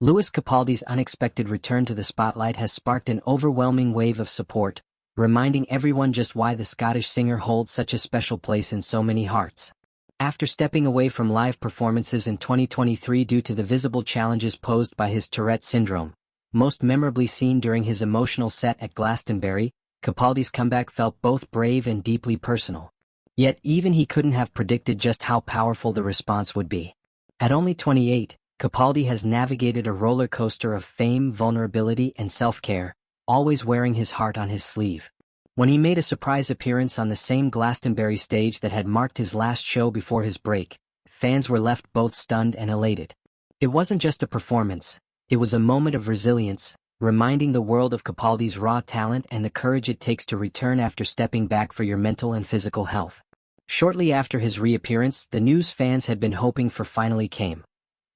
Lewis Capaldi's unexpected return to the spotlight has sparked an overwhelming wave of support, reminding everyone just why the Scottish singer holds such a special place in so many hearts. After stepping away from live performances in 2023 due to the visible challenges posed by his Tourette syndrome, most memorably seen during his emotional set at Glastonbury, Capaldi's comeback felt both brave and deeply personal. Yet even he couldn't have predicted just how powerful the response would be. At only 28, Capaldi has navigated a roller coaster of fame, vulnerability, and self-care, always wearing his heart on his sleeve. When he made a surprise appearance on the same Glastonbury stage that had marked his last show before his break, fans were left both stunned and elated. It wasn't just a performance, it was a moment of resilience, reminding the world of Capaldi's raw talent and the courage it takes to return after stepping back for your mental and physical health. Shortly after his reappearance, the news fans had been hoping for finally came.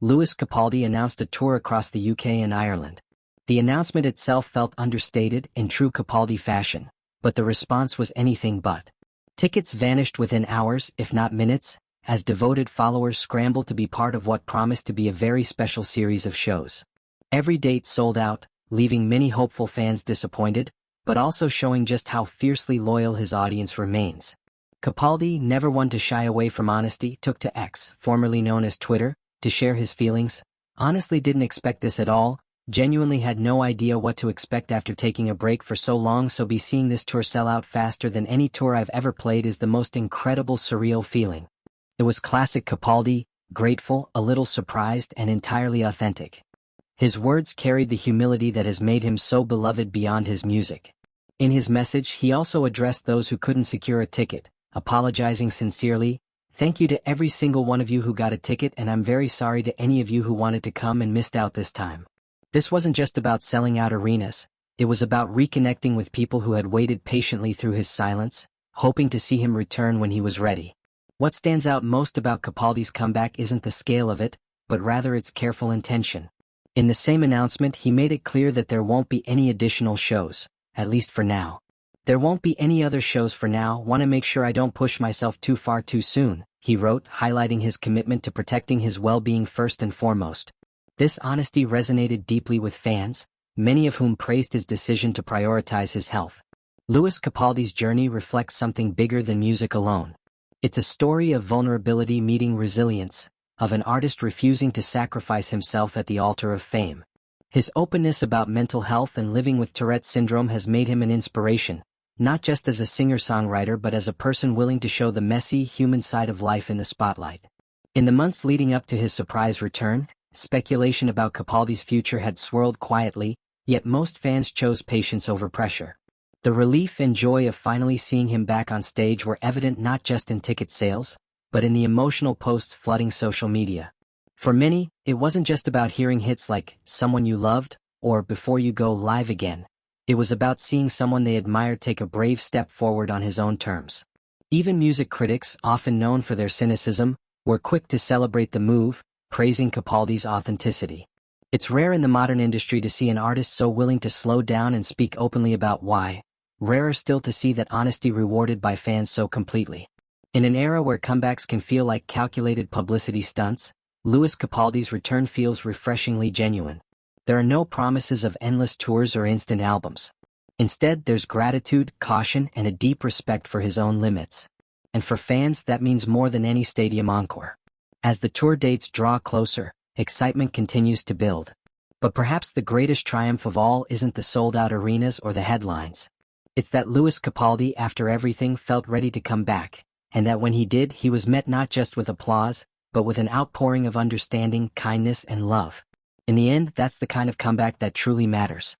Lewis Capaldi announced a tour across the UK and Ireland. The announcement itself felt understated in true Capaldi fashion, but the response was anything but. Tickets vanished within hours, if not minutes, as devoted followers scrambled to be part of what promised to be a very special series of shows. Every date sold out, leaving many hopeful fans disappointed, but also showing just how fiercely loyal his audience remains. Capaldi, never one to shy away from honesty, took to X, formerly known as Twitter, to share his feelings. Honestly didn't expect this at all, genuinely had no idea what to expect after taking a break for so long, so seeing this tour sell out faster than any tour I've ever played is the most incredible surreal feeling. It was classic Capaldi, grateful, a little surprised, and entirely authentic. His words carried the humility that has made him so beloved beyond his music. In his message, he also addressed those who couldn't secure a ticket, apologizing sincerely. "Thank you to every single one of you who got a ticket, and I'm very sorry to any of you who wanted to come and missed out this time." This wasn't just about selling out arenas, it was about reconnecting with people who had waited patiently through his silence, hoping to see him return when he was ready. What stands out most about Capaldi's comeback isn't the scale of it, but rather its careful intention. In the same announcement, he made it clear that there won't be any additional shows, at least for now. "There won't be any other shows for now, want to make sure I don't push myself too far too soon," he wrote, highlighting his commitment to protecting his well-being first and foremost. This honesty resonated deeply with fans, many of whom praised his decision to prioritize his health. Lewis Capaldi's journey reflects something bigger than music alone. It's a story of vulnerability meeting resilience, of an artist refusing to sacrifice himself at the altar of fame. His openness about mental health and living with Tourette syndrome has made him an inspiration, not just as a singer-songwriter but as a person willing to show the messy, human side of life in the spotlight. In the months leading up to his surprise return, speculation about Capaldi's future had swirled quietly, yet most fans chose patience over pressure. The relief and joy of finally seeing him back on stage were evident not just in ticket sales, but in the emotional posts flooding social media. For many, it wasn't just about hearing hits like "Someone You Loved" or "Before You Go Live Again." It was about seeing someone they admired take a brave step forward on his own terms. Even music critics, often known for their cynicism, were quick to celebrate the move, praising Capaldi's authenticity. It's rare in the modern industry to see an artist so willing to slow down and speak openly about why. Rarer still to see that honesty rewarded by fans so completely. In an era where comebacks can feel like calculated publicity stunts, Lewis Capaldi's return feels refreshingly genuine. There are no promises of endless tours or instant albums. Instead, there's gratitude, caution, and a deep respect for his own limits. And for fans, that means more than any stadium encore. As the tour dates draw closer, excitement continues to build. But perhaps the greatest triumph of all isn't the sold-out arenas or the headlines. It's that Lewis Capaldi, after everything, felt ready to come back, and that when he did, he was met not just with applause, but with an outpouring of understanding, kindness, and love. In the end, that's the kind of comeback that truly matters.